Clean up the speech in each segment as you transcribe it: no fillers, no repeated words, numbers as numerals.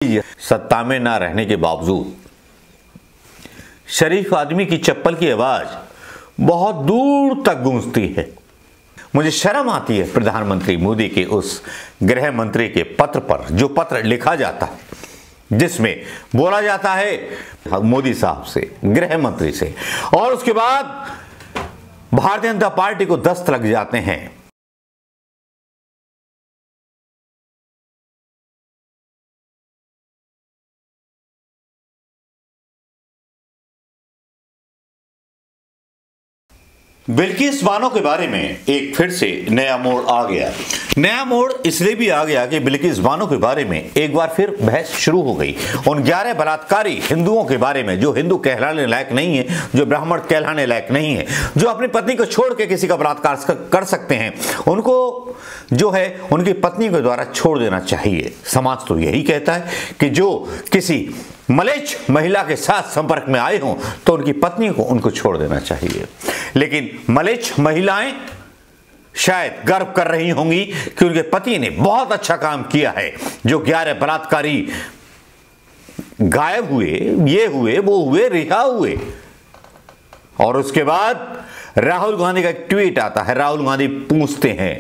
सत्ता में ना रहने के बावजूद शरीफ आदमी की चप्पल की आवाज बहुत दूर तक गूंजती है। मुझे शर्म आती है प्रधानमंत्री मोदी के उस गृह मंत्री के पत्र पर, जो पत्र लिखा जाता है जिसमें बोला जाता है मोदी साहब से, गृह मंत्री से, और उसके बाद भारतीय जनता पार्टी को दस्त लग जाते हैं। बिल्किस बानो के बारे में एक फिर से नया मोड़ आ गया। नया मोड़ इसलिए भी आ गया कि बिल्किस बानो के बारे में एक बार फिर बहस शुरू हो गई। उन 11 बलात्कारी हिंदुओं के बारे में, जो हिंदू कहलाने लायक नहीं है, जो ब्राह्मण कहलाने लायक नहीं है, जो अपनी पत्नी को छोड़ के किसी का बलात्कार कर सकते हैं, उनको जो है उनकी पत्नी के द्वारा छोड़ देना चाहिए। समाज तो यही कहता है कि जो किसी मलेच्छ महिला के साथ संपर्क में आए हों तो उनकी पत्नी को उनको छोड़ देना चाहिए। लेकिन मलेच्छ महिलाएं शायद गर्व कर रही होंगी कि उनके पति ने बहुत अच्छा काम किया है। जो 11 बलात्कारी गायब हुए, ये हुए, वो हुए, रिहा हुए। और उसके बाद राहुल गांधी का एक ट्वीट आता है। राहुल गांधी पूछते हैं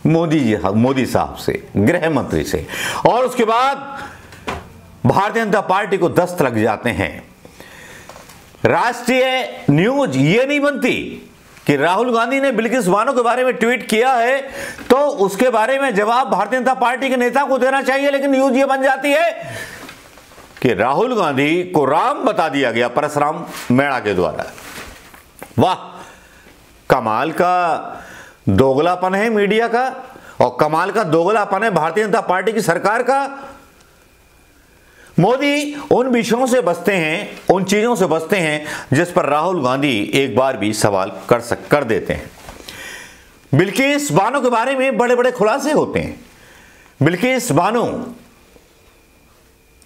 मोदी साहब से, गृह मंत्री से, और उसके बाद भारतीय जनता पार्टी को दस्त लग जाते हैं। राष्ट्रीय न्यूज ये नहीं बनती कि राहुल गांधी ने बिल्किस बानो के बारे में ट्वीट किया है तो उसके बारे में जवाब भारतीय जनता पार्टी के नेता को देना चाहिए, लेकिन न्यूज ये बन जाती है कि राहुल गांधी को राम बता दिया गया परशुराम मेड़ा के द्वारा। वाह, कमाल का दोगलापन है मीडिया का, और कमाल का दोगलापन है भारतीय जनता पार्टी की सरकार का। मोदी उन विषयों से बचते हैं, उन चीजों से बचते हैं जिस पर राहुल गांधी एक बार भी सवाल कर देते हैं। बिल्किस बानो के बारे में बड़े बड़े खुलासे होते हैं। बिल्किस बानो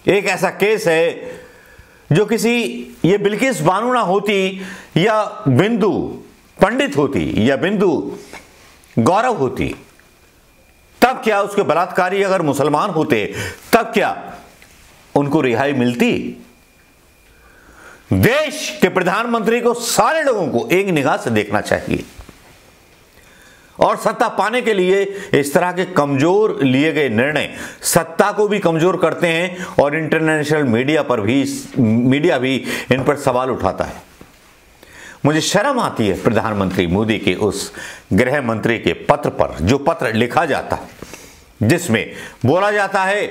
एक ऐसा केस है जो ये बिल्किस बानो ना होती, या बिंदु पंडित होती, या बिंदु गौरव होती, तब क्या उसके बलात्कारी अगर मुसलमान होते तब क्या उनको रिहाई मिलती? देश के प्रधानमंत्री को सारे लोगों को एक निगाह से देखना चाहिए, और सत्ता पाने के लिए इस तरह के कमजोर लिए गए निर्णय सत्ता को भी कमजोर करते हैं, और इंटरनेशनल मीडिया भी इन पर सवाल उठाता है। मुझे शर्म आती है प्रधानमंत्री मोदी के उस गृह मंत्री के पत्र पर, जो पत्र लिखा जाता है जिसमें बोला जाता है,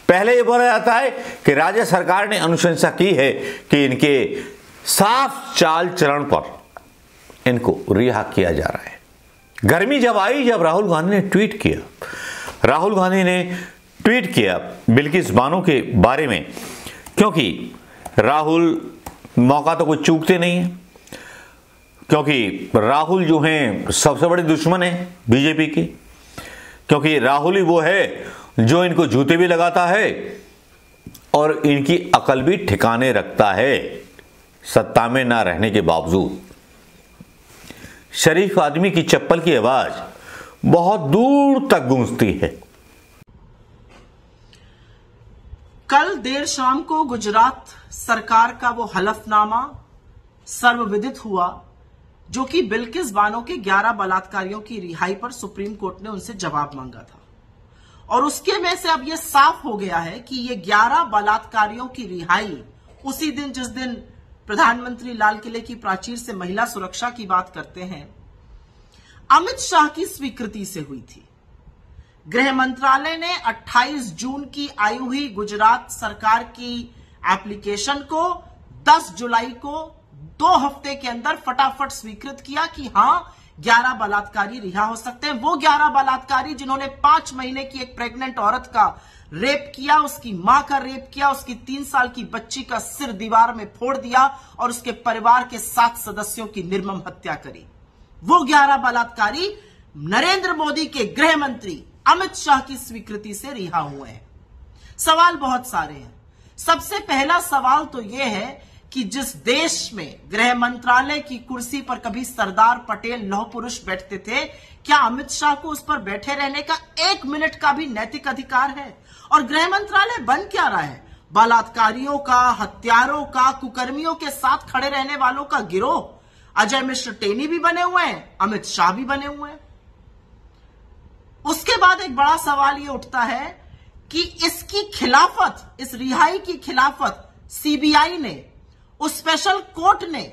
पहले ये बोला जाता है कि राज्य सरकार ने अनुशंसा की है कि इनके साफ चाल चलन पर इनको रिहा किया जा रहा है। गर्मी जब आई, जब राहुल गांधी ने ट्वीट किया, राहुल गांधी ने ट्वीट किया बिल्किस बानो के बारे में, क्योंकि राहुल मौका तो कुछ चूकते नहीं है, क्योंकि राहुल जो हैं सबसे बड़े दुश्मन हैं बीजेपी के, क्योंकि राहुल ही वो है जो इनको जूते भी लगाता है और इनकी अकल भी ठिकाने रखता है। सत्ता में ना रहने के बावजूद शरीफ आदमी की चप्पल की आवाज बहुत दूर तक गूंजती है। कल देर शाम को गुजरात सरकार का वो हलफनामा सर्वविदित हुआ, जो कि बिल्किस बानो के 11 बलात्कारियों की रिहाई पर सुप्रीम कोर्ट ने उनसे जवाब मांगा था। और उसके में से अब यह साफ हो गया है कि ये 11 बलात्कारियों की रिहाई उसी दिन, जिस दिन प्रधानमंत्री लाल किले की प्राचीर से महिला सुरक्षा की बात करते हैं, अमित शाह की स्वीकृति से हुई थी। गृह मंत्रालय ने 28 जून की आई हुई गुजरात सरकार की एप्लीकेशन को 10 जुलाई को 2 हफ्ते के अंदर फटाफट स्वीकृत किया कि हां 11 बलात्कारी रिहा हो सकते हैं। वो 11 बलात्कारी जिन्होंने 5 महीने की एक प्रेग्नेंट औरत का रेप किया, उसकी मां का रेप किया, उसकी 3 साल की बच्ची का सिर दीवार में फोड़ दिया और उसके परिवार के 7 सदस्यों की निर्मम हत्या करी। वो 11 बलात्कारी नरेंद्र मोदी के गृह मंत्री अमित शाह की स्वीकृति से रिहा हुए हैं। सवाल बहुत सारे हैं। सबसे पहला सवाल तो यह है कि जिस देश में गृह मंत्रालय की कुर्सी पर कभी सरदार पटेल लौह पुरुष बैठते थे, क्या अमित शाह को उस पर बैठे रहने का 1 मिनट का भी नैतिक अधिकार है? और गृह मंत्रालय बन क्या रहा है? बलात्कारियों का, हत्यारों का, कुकर्मियों के साथ खड़े रहने वालों का गिरोह। अजय मिश्र टेनी भी बने हुए हैं, अमित शाह भी बने हुए हैं। उसके बाद एक बड़ा सवाल यह उठता है कि इसकी खिलाफत, इस रिहाई की खिलाफत सीबीआई ने, उस स्पेशल कोर्ट ने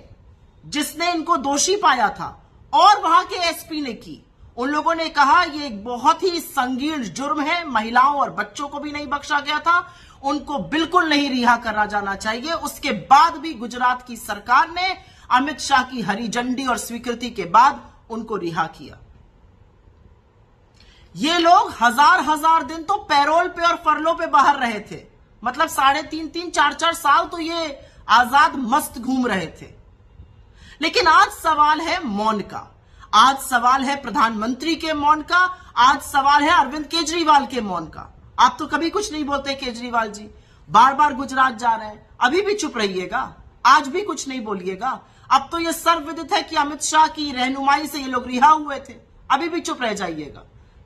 जिसने इनको दोषी पाया था और वहां के एसपी ने की। उन लोगों ने कहा यह एक बहुत ही संगीन जुर्म है, महिलाओं और बच्चों को भी नहीं बख्शा गया था, उनको बिल्कुल नहीं रिहा करा जाना चाहिए। उसके बाद भी गुजरात की सरकार ने अमित शाह की हरी झंडी और स्वीकृति के बाद उनको रिहा किया। ये लोग हजार दिन तो पैरोल पे और फरलों पे बाहर रहे थे, मतलब 3.5 4 साल तो ये आजाद मस्त घूम रहे थे। लेकिन आज सवाल है मौन का, आज सवाल है प्रधानमंत्री के मौन का, आज सवाल है अरविंद केजरीवाल के मौन का। आप तो कभी कुछ नहीं बोलते केजरीवाल जी, बार बार गुजरात जा रहे हैं, अभी भी चुप रहिएगा, आज भी कुछ नहीं बोलिएगा। अब तो यह सर्वविदित है कि अमित शाह की रहनुमाई से ये लोग रिहा हुए थे, अभी भी चुप रह जाइएगा।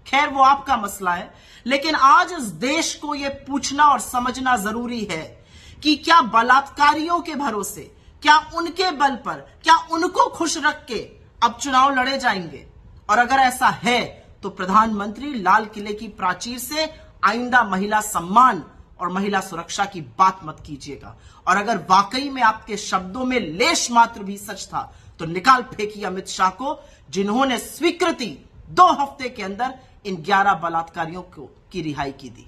खैर वो आपका मसला है, लेकिन आज इस देश को यह पूछना और समझना जरूरी है कि क्या बलात्कारियों के भरोसे, क्या उनके बल पर, क्या उनको खुश रख के अब चुनाव लड़े जाएंगे? और अगर ऐसा है तो प्रधानमंत्री लाल किले की प्राचीर से आइंदा महिला सम्मान और महिला सुरक्षा की बात मत कीजिएगा। और अगर वाकई में आपके शब्दों में लेश मात्र भी सच था तो निकाल फेंकिए अमित शाह को, जिन्होंने स्वीकृति 2 हफ्ते के अंदर इन 11 बलात्कारियों की रिहाई की दी।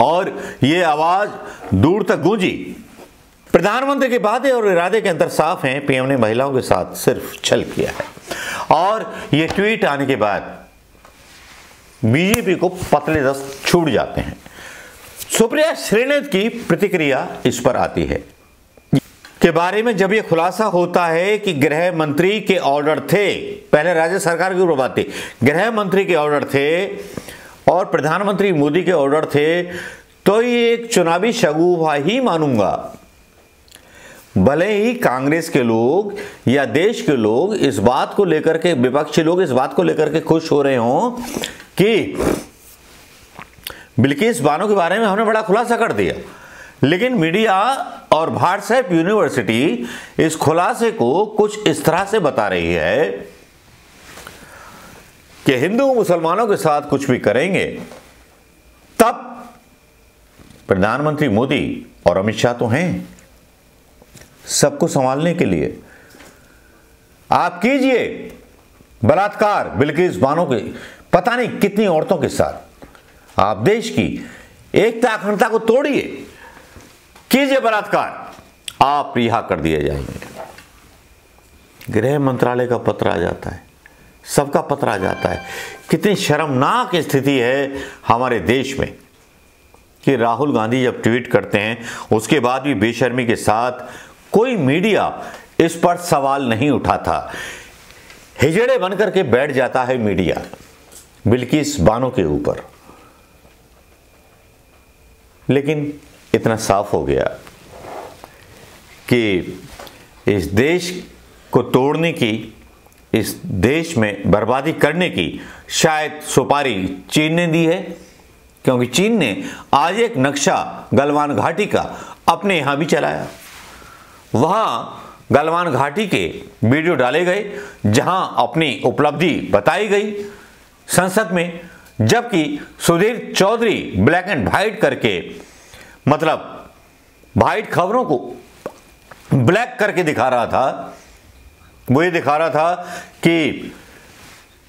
और ये आवाज दूर तक गूंजी। प्रधानमंत्री के वादे और इरादे के अंतर साफ हैं। पीएम ने महिलाओं के साथ सिर्फ छल किया है। और ये ट्वीट आने के बाद बीजेपी को पतले दस्त छूट जाते हैं। सुप्रिया श्रीनाथ की प्रतिक्रिया इस पर आती है के बारे में जब यह खुलासा होता है कि गृह मंत्री के ऑर्डर थे, पहले राज्य सरकार की बात थी, गृह मंत्री के ऑर्डर थे और प्रधानमंत्री मोदी के ऑर्डर थे, तो ये एक चुनावी शगुफा ही मानूंगा। भले ही कांग्रेस के लोग या देश के लोग इस बात को लेकर के, विपक्षी लोग इस बात को लेकर के खुश हो रहे हों कि बिल्किस बानो के बारे में हमने बड़ा खुलासा कर दिया, लेकिन मीडिया और व्हाट्सएप यूनिवर्सिटी इस खुलासे को कुछ इस तरह से बता रही है कि हिंदू मुसलमानों के साथ कुछ भी करेंगे तब प्रधानमंत्री मोदी और अमित शाह तो हैं सबको संभालने के लिए। आप कीजिए बलात्कार बिल्किस बानो के पता नहीं कितनी औरतों के साथ, आप देश की एकता अखंडता को तोड़िए, कीजिए बलात्कार, आप रिहा कर दिए जाएंगे। गृह मंत्रालय का पत्र आ जाता है, सबका पत्र आ जाता है। कितनी शर्मनाक स्थिति है हमारे देश में कि राहुल गांधी जब ट्वीट करते हैं उसके बाद भी बेशर्मी के साथ कोई मीडिया इस पर सवाल नहीं उठाता। हिजड़े बनकर के बैठ जाता है मीडिया बिल्किस बानो के ऊपर। लेकिन इतना साफ हो गया कि इस देश को तोड़ने की, इस देश में बर्बादी करने की शायद सुपारी चीन ने दी है, क्योंकि चीन ने आज एक नक्शा गलवान घाटी का अपने यहां भी चलाया। वहां गलवान घाटी के वीडियो डाले गए जहां अपनी उपलब्धि बताई गई संसद में, जबकि Sudhir Chaudhary black and white करके, मतलब व्हाइट खबरों को ब्लैक करके दिखा रहा था। वो ये दिखा रहा था कि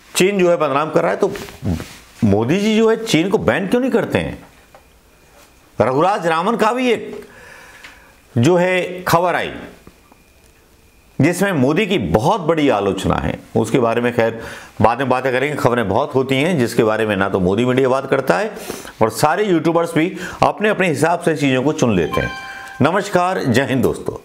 चीन जो है बदनाम कर रहा है, तो मोदी जी जो है चीन को बैन क्यों नहीं करते हैं? रघुराज रामन का भी एक जो है खबर आई जिसमें मोदी की बहुत बड़ी आलोचना है। उसके बारे में खैर बाद में बातें करेंगे। खबरें बहुत होती हैं जिसके बारे में ना तो मोदी मीडिया बात करता है और सारे यूट्यूबर्स भी अपने अपने हिसाब से चीज़ों को चुन लेते हैं। नमस्कार, जय हिंद दोस्तों।